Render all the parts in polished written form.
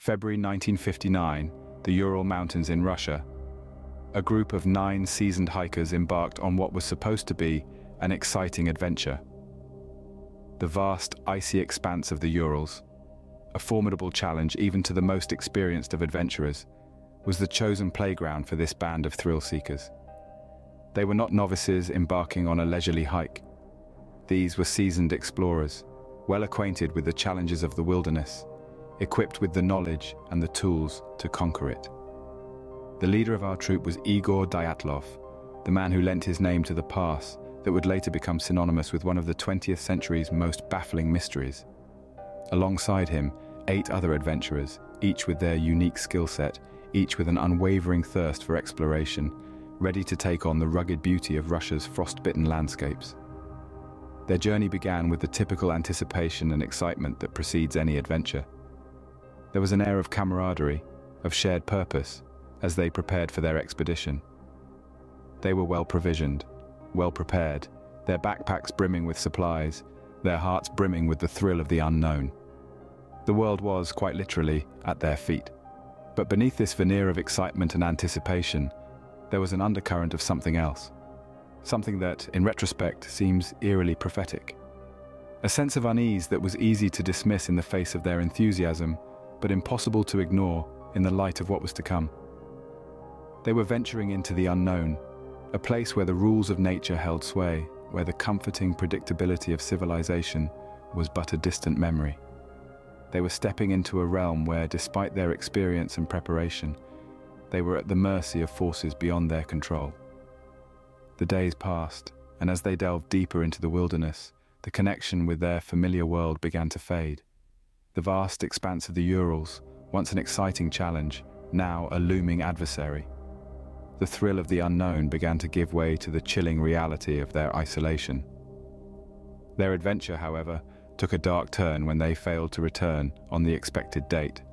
February 1959, the Ural Mountains in Russia. A group of 9 seasoned hikers embarked on what was supposed to be an exciting adventure. The vast, icy expanse of the Urals, a formidable challenge even to the most experienced of adventurers, was the chosen playground for this band of thrill-seekers. They were not novices embarking on a leisurely hike. These were seasoned explorers, well acquainted with the challenges of the wilderness, equipped with the knowledge and the tools to conquer it. The leader of our troop was Igor Dyatlov, the man who lent his name to the pass that would later become synonymous with one of the 20th century's most baffling mysteries. Alongside him, 8 other adventurers, each with their unique skill set, each with an unwavering thirst for exploration, ready to take on the rugged beauty of Russia's frost-bitten landscapes. Their journey began with the typical anticipation and excitement that precedes any adventure. There was an air of camaraderie, of shared purpose, as they prepared for their expedition. They were well provisioned, well prepared, their backpacks brimming with supplies, their hearts brimming with the thrill of the unknown. The world was, quite literally, at their feet. But beneath this veneer of excitement and anticipation, there was an undercurrent of something else. Something that, in retrospect, seems eerily prophetic. A sense of unease that was easy to dismiss in the face of their enthusiasm, but impossible to ignore in the light of what was to come. They were venturing into the unknown, a place where the rules of nature held sway, where the comforting predictability of civilization was but a distant memory. They were stepping into a realm where, despite their experience and preparation, they were at the mercy of forces beyond their control. The days passed, and as they delved deeper into the wilderness, the connection with their familiar world began to fade. The vast expanse of the Urals, once an exciting challenge, now a looming adversary. The thrill of the unknown began to give way to the chilling reality of their isolation. Their adventure, however, took a dark turn when they failed to return on the expected date.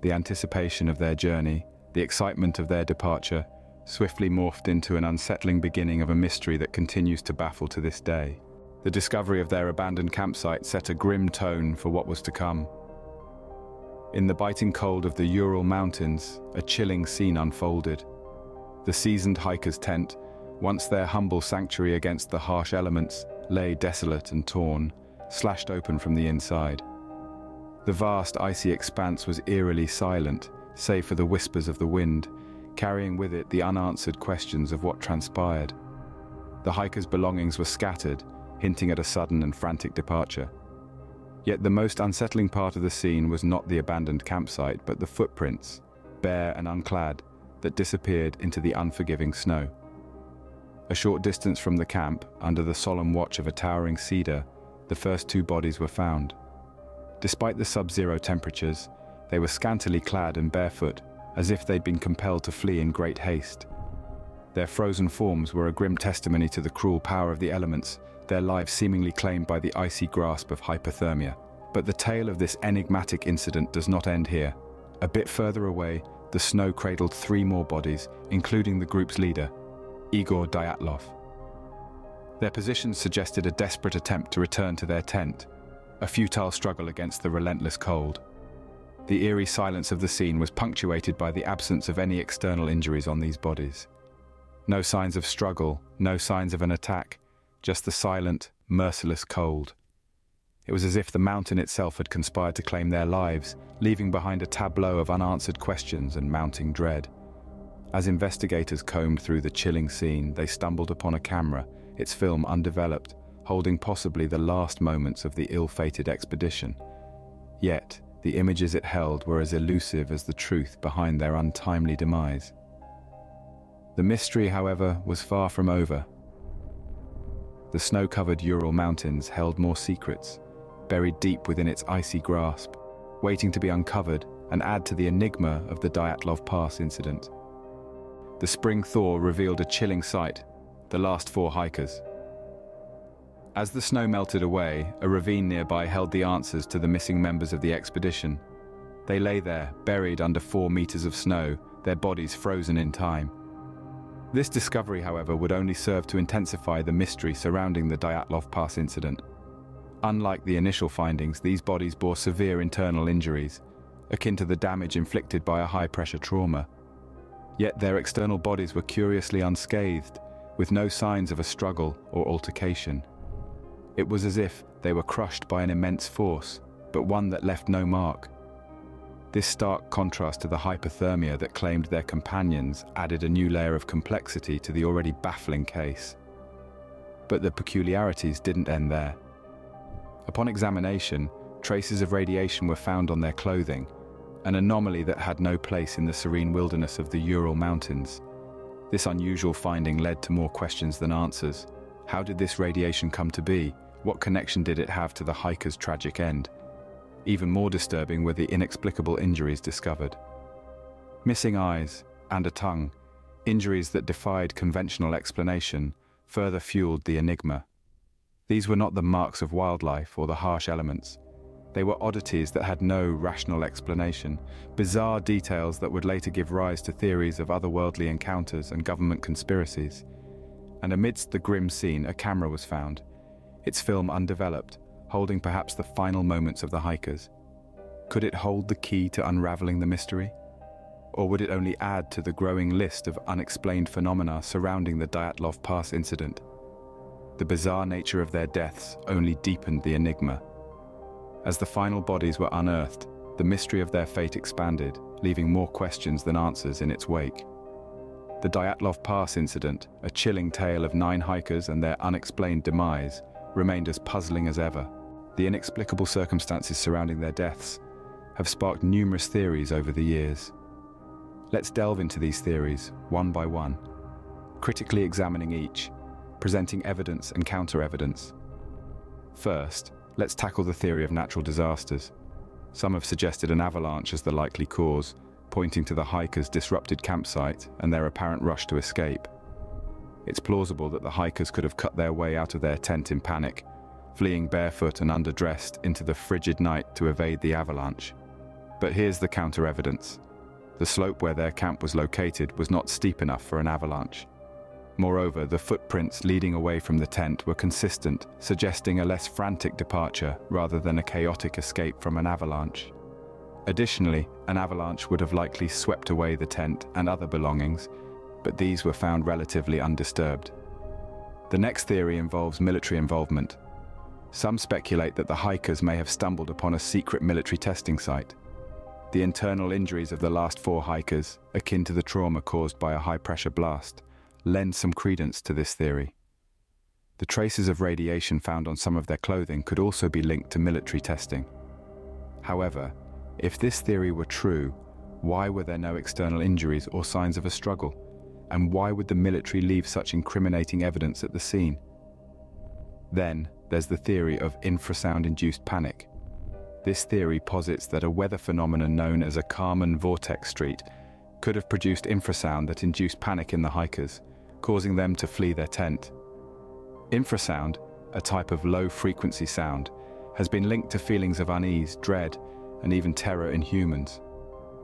The anticipation of their journey, the excitement of their departure, swiftly morphed into an unsettling beginning of a mystery that continues to baffle to this day. The discovery of their abandoned campsite set a grim tone for what was to come. In the biting cold of the Ural Mountains, a chilling scene unfolded. The seasoned hiker's tent, once their humble sanctuary against the harsh elements, lay desolate and torn, slashed open from the inside. The vast icy expanse was eerily silent, save for the whispers of the wind, carrying with it the unanswered questions of what transpired. The hiker's belongings were scattered, hinting at a sudden and frantic departure. Yet the most unsettling part of the scene was not the abandoned campsite, but the footprints, bare and unclad, that disappeared into the unforgiving snow. A short distance from the camp, under the solemn watch of a towering cedar, the first 2 bodies were found. Despite the sub-zero temperatures, they were scantily clad and barefoot, as if they'd been compelled to flee in great haste. Their frozen forms were a grim testimony to the cruel power of the elements, their lives seemingly claimed by the icy grasp of hypothermia. But the tale of this enigmatic incident does not end here. A bit further away, the snow cradled 3 more bodies, including the group's leader, Igor Dyatlov. Their positions suggested a desperate attempt to return to their tent, a futile struggle against the relentless cold. The eerie silence of the scene was punctuated by the absence of any external injuries on these bodies. No signs of struggle, no signs of an attack, just the silent, merciless cold. It was as if the mountain itself had conspired to claim their lives, leaving behind a tableau of unanswered questions and mounting dread. As investigators combed through the chilling scene, they stumbled upon a camera, its film undeveloped, holding possibly the last moments of the ill-fated expedition. Yet, the images it held were as elusive as the truth behind their untimely demise. The mystery, however, was far from over. The snow-covered Ural Mountains held more secrets, buried deep within its icy grasp, waiting to be uncovered and add to the enigma of the Dyatlov Pass Incident. The spring thaw revealed a chilling sight, the last 4 hikers. As the snow melted away, a ravine nearby held the answers to the missing members of the expedition. They lay there, buried under 4 meters of snow, their bodies frozen in time. This discovery, however, would only serve to intensify the mystery surrounding the Dyatlov Pass incident. Unlike the initial findings, these bodies bore severe internal injuries, akin to the damage inflicted by a high-pressure trauma. Yet their external bodies were curiously unscathed, with no signs of a struggle or altercation. It was as if they were crushed by an immense force, but one that left no mark. This stark contrast to the hypothermia that claimed their companions added a new layer of complexity to the already baffling case. But the peculiarities didn't end there. Upon examination, traces of radiation were found on their clothing, an anomaly that had no place in the serene wilderness of the Ural Mountains. This unusual finding led to more questions than answers. How did this radiation come to be? What connection did it have to the hikers' tragic end? Even more disturbing were the inexplicable injuries discovered. Missing eyes and a tongue, injuries that defied conventional explanation, further fueled the enigma. These were not the marks of wildlife or the harsh elements. They were oddities that had no rational explanation, bizarre details that would later give rise to theories of otherworldly encounters and government conspiracies. And amidst the grim scene, a camera was found, its film undeveloped, holding perhaps the final moments of the hikers. Could it hold the key to unraveling the mystery? Or would it only add to the growing list of unexplained phenomena surrounding the Dyatlov Pass Incident? The bizarre nature of their deaths only deepened the enigma. As the final bodies were unearthed, the mystery of their fate expanded, leaving more questions than answers in its wake. The Dyatlov Pass Incident, a chilling tale of 9 hikers and their unexplained demise, remained as puzzling as ever. The inexplicable circumstances surrounding their deaths have sparked numerous theories over the years. Let's delve into these theories, one by one, critically examining each, presenting evidence and counter-evidence. First, let's tackle the theory of natural disasters. Some have suggested an avalanche as the likely cause, pointing to the hikers' disrupted campsite and their apparent rush to escape. It's plausible that the hikers could have cut their way out of their tent in panic, fleeing barefoot and underdressed into the frigid night to evade the avalanche. But here's the counter-evidence. The slope where their camp was located was not steep enough for an avalanche. Moreover, the footprints leading away from the tent were consistent, suggesting a less frantic departure rather than a chaotic escape from an avalanche. Additionally, an avalanche would have likely swept away the tent and other belongings, but these were found relatively undisturbed. The next theory involves military involvement. Some speculate that the hikers may have stumbled upon a secret military testing site. The internal injuries of the last 4 hikers, akin to the trauma caused by a high-pressure blast, lend some credence to this theory. The traces of radiation found on some of their clothing could also be linked to military testing. However, if this theory were true, why were there no external injuries or signs of a struggle? And why would the military leave such incriminating evidence at the scene? Then, there's the theory of infrasound-induced panic. This theory posits that a weather phenomenon known as a Kármán vortex street could have produced infrasound that induced panic in the hikers, causing them to flee their tent. Infrasound, a type of low-frequency sound, has been linked to feelings of unease, dread, and even terror in humans.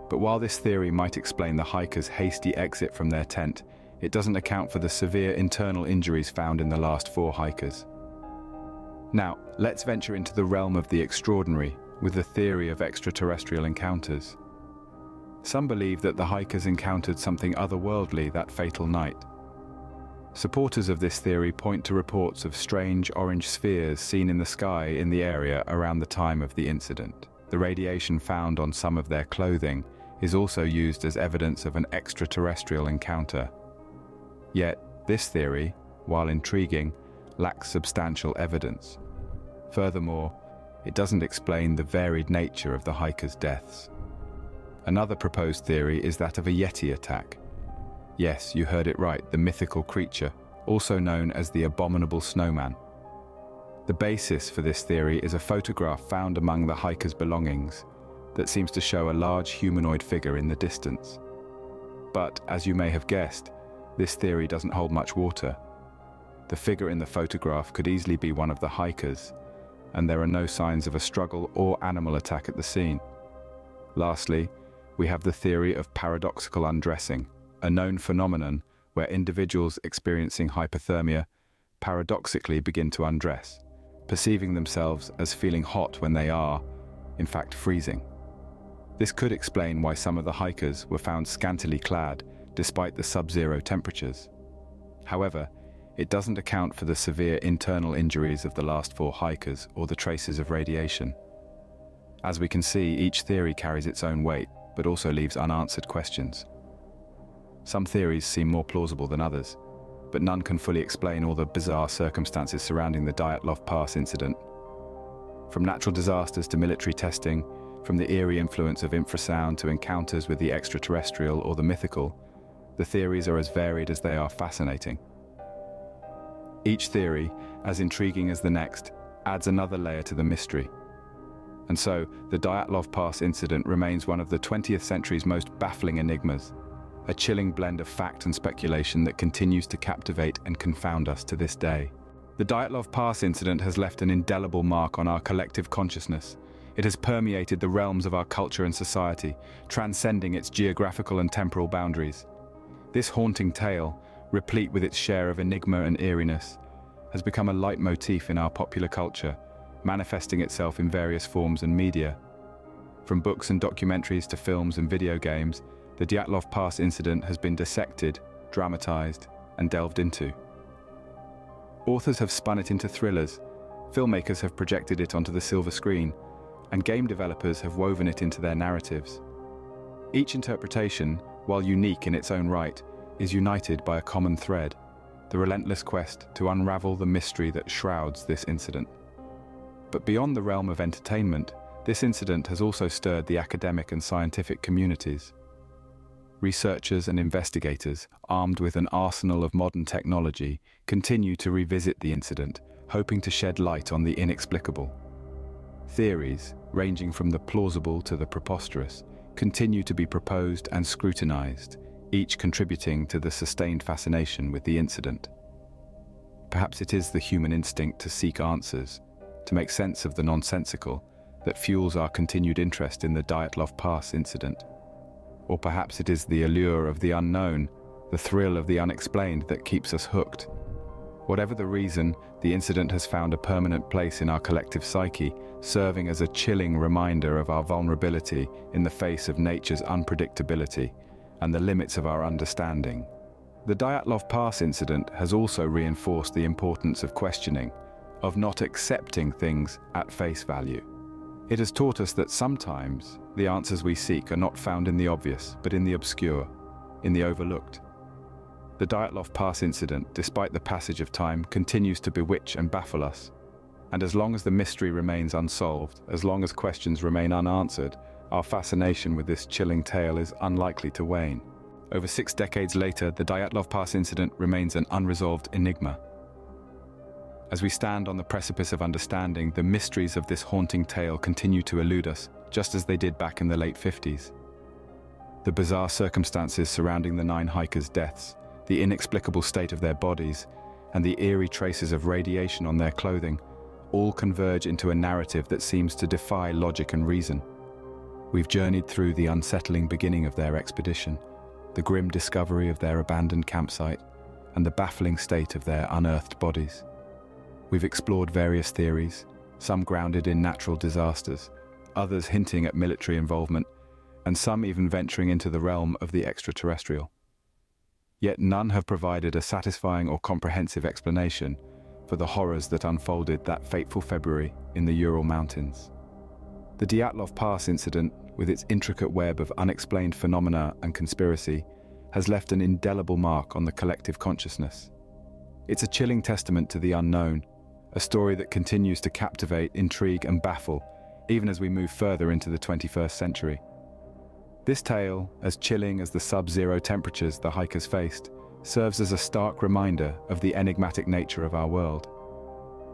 But while this theory might explain the hikers' hasty exit from their tent, it doesn't account for the severe internal injuries found in the last 4 hikers. Now, let's venture into the realm of the extraordinary with the theory of extraterrestrial encounters. Some believe that the hikers encountered something otherworldly that fatal night. Supporters of this theory point to reports of strange orange spheres seen in the sky in the area around the time of the incident. The radiation found on some of their clothing is also used as evidence of an extraterrestrial encounter. Yet, this theory, while intriguing, lacks substantial evidence. Furthermore, it doesn't explain the varied nature of the hikers' deaths. Another proposed theory is that of a Yeti attack. Yes, you heard it right, the mythical creature, also known as the abominable snowman. The basis for this theory is a photograph found among the hikers' belongings that seems to show a large humanoid figure in the distance. But, as you may have guessed, this theory doesn't hold much water. The figure in the photograph could easily be one of the hikers, and there are no signs of a struggle or animal attack at the scene. Lastly, we have the theory of paradoxical undressing, a known phenomenon where individuals experiencing hypothermia paradoxically begin to undress, perceiving themselves as feeling hot when they are, in fact, freezing. This could explain why some of the hikers were found scantily clad despite the sub-zero temperatures. However, it doesn't account for the severe internal injuries of the last 4 hikers or the traces of radiation. As we can see, each theory carries its own weight, but also leaves unanswered questions. Some theories seem more plausible than others, but none can fully explain all the bizarre circumstances surrounding the Dyatlov Pass incident. From natural disasters to military testing, from the eerie influence of infrasound to encounters with the extraterrestrial or the mythical, the theories are as varied as they are fascinating. Each theory, as intriguing as the next, adds another layer to the mystery. And so, the Dyatlov Pass incident remains one of the 20th century's most baffling enigmas, a chilling blend of fact and speculation that continues to captivate and confound us to this day. The Dyatlov Pass incident has left an indelible mark on our collective consciousness. It has permeated the realms of our culture and society, transcending its geographical and temporal boundaries. This haunting tale, replete with its share of enigma and eeriness, has become a leitmotif in our popular culture, manifesting itself in various forms and media. From books and documentaries to films and video games, the Dyatlov Pass incident has been dissected, dramatized, and delved into. Authors have spun it into thrillers, filmmakers have projected it onto the silver screen, and game developers have woven it into their narratives. Each interpretation, while unique in its own right, is united by a common thread, the relentless quest to unravel the mystery that shrouds this incident. But beyond the realm of entertainment, this incident has also stirred the academic and scientific communities. Researchers and investigators, armed with an arsenal of modern technology, continue to revisit the incident, hoping to shed light on the inexplicable. Theories, ranging from the plausible to the preposterous, continue to be proposed and scrutinized, each contributing to the sustained fascination with the incident. Perhaps it is the human instinct to seek answers, to make sense of the nonsensical, that fuels our continued interest in the Dyatlov Pass incident. Or perhaps it is the allure of the unknown, the thrill of the unexplained that keeps us hooked. Whatever the reason, the incident has found a permanent place in our collective psyche, serving as a chilling reminder of our vulnerability in the face of nature's unpredictability and the limits of our understanding. The Dyatlov Pass incident has also reinforced the importance of questioning, of not accepting things at face value. It has taught us that sometimes the answers we seek are not found in the obvious, but in the obscure, in the overlooked. The Dyatlov Pass incident, despite the passage of time, continues to bewitch and baffle us. And as long as the mystery remains unsolved, as long as questions remain unanswered, our fascination with this chilling tale is unlikely to wane. Over 6 decades later, the Dyatlov Pass incident remains an unresolved enigma. As we stand on the precipice of understanding, the mysteries of this haunting tale continue to elude us, just as they did back in the late 50s. The bizarre circumstances surrounding the 9 hikers' deaths, the inexplicable state of their bodies, and the eerie traces of radiation on their clothing, all converge into a narrative that seems to defy logic and reason. We've journeyed through the unsettling beginning of their expedition, the grim discovery of their abandoned campsite, and the baffling state of their unearthed bodies. We've explored various theories, some grounded in natural disasters, others hinting at military involvement, and some even venturing into the realm of the extraterrestrial. Yet none have provided a satisfying or comprehensive explanation for the horrors that unfolded that fateful February in the Ural Mountains. The Dyatlov Pass incident, with its intricate web of unexplained phenomena and conspiracy, has left an indelible mark on the collective consciousness. It's a chilling testament to the unknown, a story that continues to captivate, intrigue, and baffle, even as we move further into the 21st century. This tale, as chilling as the sub-zero temperatures the hikers faced, serves as a stark reminder of the enigmatic nature of our world.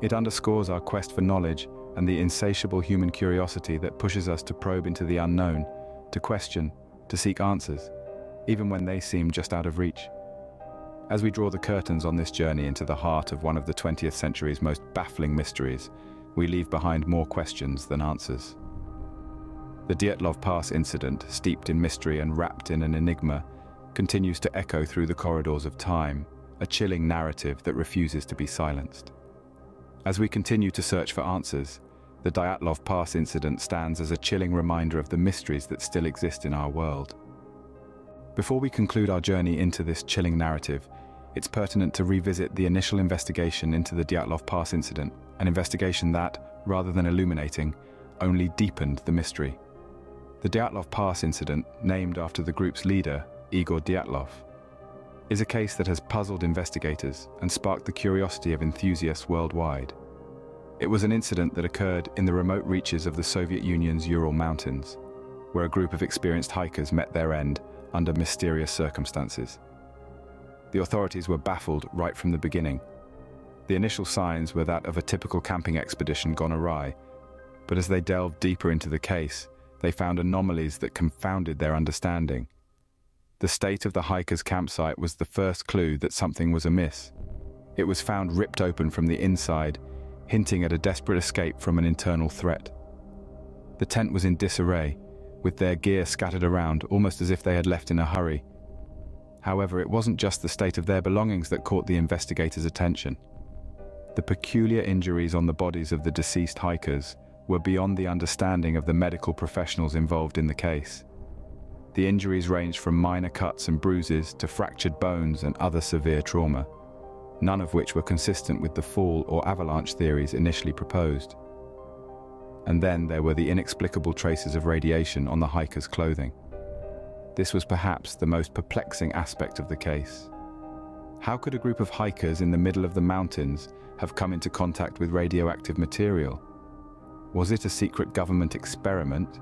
It underscores our quest for knowledge and the insatiable human curiosity that pushes us to probe into the unknown, to question, to seek answers, even when they seem just out of reach. As we draw the curtains on this journey into the heart of one of the 20th century's most baffling mysteries, we leave behind more questions than answers. The Dyatlov Pass incident, steeped in mystery and wrapped in an enigma, continues to echo through the corridors of time, a chilling narrative that refuses to be silenced. As we continue to search for answers, the Dyatlov Pass incident stands as a chilling reminder of the mysteries that still exist in our world. Before we conclude our journey into this chilling narrative, it's pertinent to revisit the initial investigation into the Dyatlov Pass incident, an investigation that, rather than illuminating, only deepened the mystery. The Dyatlov Pass incident, named after the group's leader, Igor Dyatlov, is a case that has puzzled investigators and sparked the curiosity of enthusiasts worldwide. It was an incident that occurred in the remote reaches of the Soviet Union's Ural Mountains, where a group of experienced hikers met their end under mysterious circumstances. The authorities were baffled right from the beginning. The initial signs were that of a typical camping expedition gone awry, but as they delved deeper into the case, they found anomalies that confounded their understanding. The state of the hikers' campsite was the first clue that something was amiss. It was found ripped open from the inside, hinting at a desperate escape from an internal threat. The tent was in disarray, with their gear scattered around, almost as if they had left in a hurry. However, it wasn't just the state of their belongings that caught the investigators' attention. The peculiar injuries on the bodies of the deceased hikers were beyond the understanding of the medical professionals involved in the case. The injuries ranged from minor cuts and bruises to fractured bones and other severe trauma, none of which were consistent with the fall or avalanche theories initially proposed. And then there were the inexplicable traces of radiation on the hikers' clothing. This was perhaps the most perplexing aspect of the case. How could a group of hikers in the middle of the mountains have come into contact with radioactive material? Was it a secret government experiment,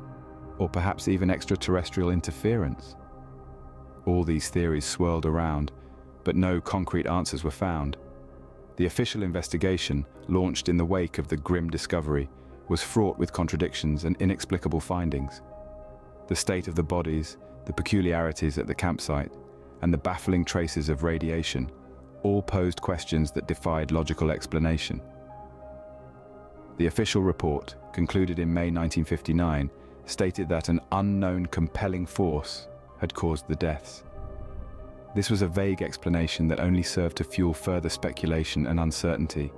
or perhaps even extraterrestrial interference? All these theories swirled around, but no concrete answers were found. The official investigation, launched in the wake of the grim discovery, was fraught with contradictions and inexplicable findings. The state of the bodies, the peculiarities at the campsite, and the baffling traces of radiation all posed questions that defied logical explanation. The official report, concluded in May 1959, stated that an unknown compelling force had caused the deaths. This was a vague explanation that only served to fuel further speculation and uncertainty.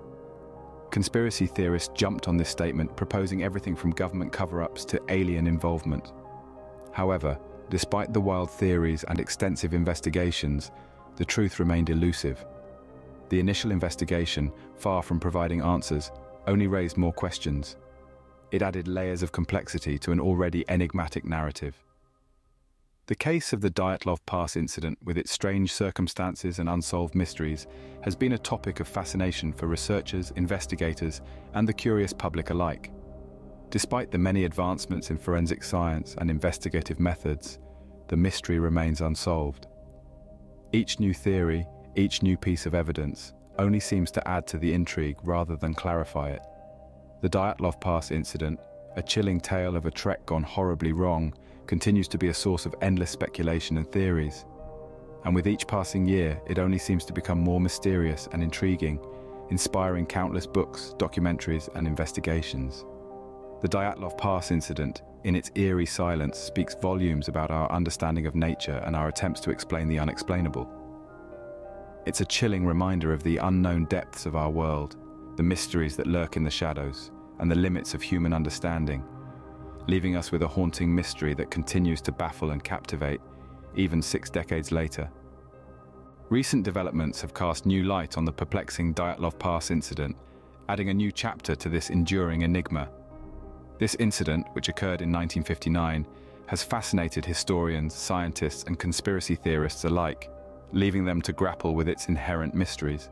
Conspiracy theorists jumped on this statement, proposing everything from government cover-ups to alien involvement. However, despite the wild theories and extensive investigations, the truth remained elusive. The initial investigation, far from providing answers, only raised more questions. It added layers of complexity to an already enigmatic narrative. The case of the Dyatlov Pass incident, with its strange circumstances and unsolved mysteries, has been a topic of fascination for researchers, investigators, and the curious public alike. Despite the many advancements in forensic science and investigative methods, the mystery remains unsolved. Each new theory, each new piece of evidence, only seems to add to the intrigue rather than clarify it. The Dyatlov Pass incident, a chilling tale of a trek gone horribly wrong, continues to be a source of endless speculation and theories. And with each passing year, it only seems to become more mysterious and intriguing, inspiring countless books, documentaries, and investigations. The Dyatlov Pass incident, in its eerie silence, speaks volumes about our understanding of nature and our attempts to explain the unexplainable. It's a chilling reminder of the unknown depths of our world, the mysteries that lurk in the shadows, and the limits of human understanding, leaving us with a haunting mystery that continues to baffle and captivate, even 6 decades later. Recent developments have cast new light on the perplexing Dyatlov Pass incident, adding a new chapter to this enduring enigma. This incident, which occurred in 1959, has fascinated historians, scientists, and conspiracy theorists alike, leaving them to grapple with its inherent mysteries.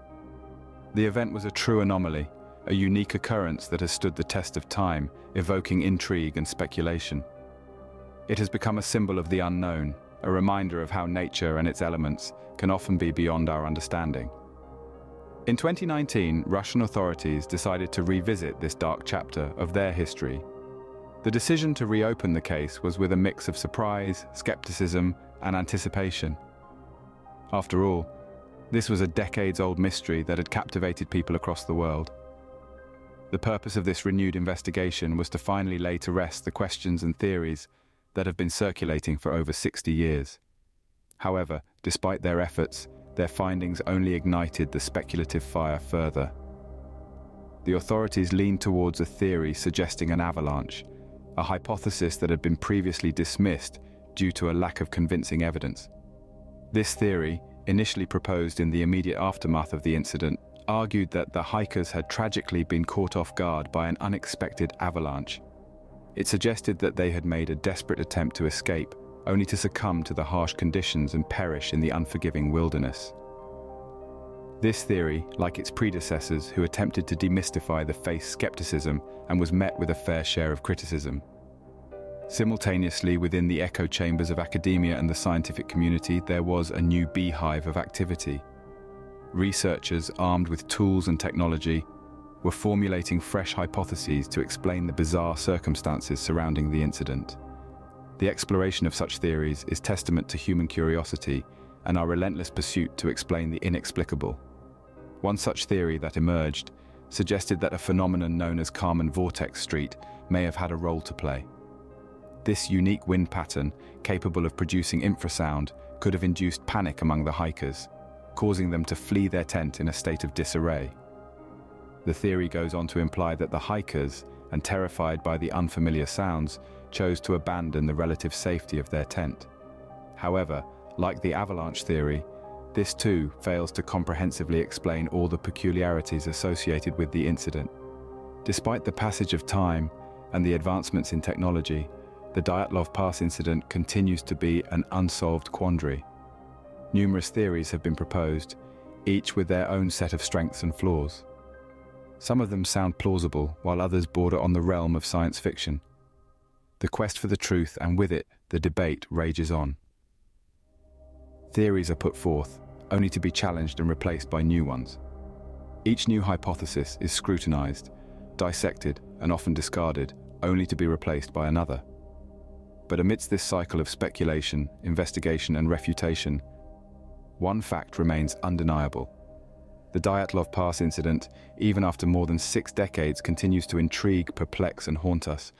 The event was a true anomaly, a unique occurrence that has stood the test of time, evoking intrigue and speculation. It has become a symbol of the unknown, a reminder of how nature and its elements can often be beyond our understanding. In 2019, Russian authorities decided to revisit this dark chapter of their history. The decision to reopen the case was with a mix of surprise, skepticism, and anticipation. After all, this was a decades-old mystery that had captivated people across the world. The purpose of this renewed investigation was to finally lay to rest the questions and theories that have been circulating for over 60 years. However, despite their efforts, their findings only ignited the speculative fire further. the authorities leaned towards a theory suggesting an avalanche, a hypothesis that had been previously dismissed due to a lack of convincing evidence. This theory, initially proposed in the immediate aftermath of the incident, argued that the hikers had tragically been caught off guard by an unexpected avalanche. It suggested that they had made a desperate attempt to escape, only to succumb to the harsh conditions and perish in the unforgiving wilderness. This theory, like its predecessors who attempted to demystify the faith's skepticism and was met with a fair share of criticism. Simultaneously, within the echo chambers of academia and the scientific community, there was a new beehive of activity. Researchers, armed with tools and technology, were formulating fresh hypotheses to explain the bizarre circumstances surrounding the incident. The exploration of such theories is testament to human curiosity and our relentless pursuit to explain the inexplicable. One such theory that emerged suggested that a phenomenon known as Kármán vortex street may have had a role to play. This unique wind pattern, capable of producing infrasound, could have induced panic among the hikers, causing them to flee their tent in a state of disarray. The theory goes on to imply that the hikers, and terrified by the unfamiliar sounds, chose to abandon the relative safety of their tent. However, like the avalanche theory, this too fails to comprehensively explain all the peculiarities associated with the incident. Despite the passage of time and the advancements in technology, the Dyatlov Pass incident continues to be an unsolved quandary. Numerous theories have been proposed, each with their own set of strengths and flaws. Some of them sound plausible, while others border on the realm of science fiction. The quest for the truth, and with it, the debate, rages on. Theories are put forth, only to be challenged and replaced by new ones. Each new hypothesis is scrutinized, dissected, and often discarded, only to be replaced by another. But amidst this cycle of speculation, investigation, and refutation, one fact remains undeniable. The Dyatlov Pass incident, even after more than 6 decades, continues to intrigue, perplex, and haunt us,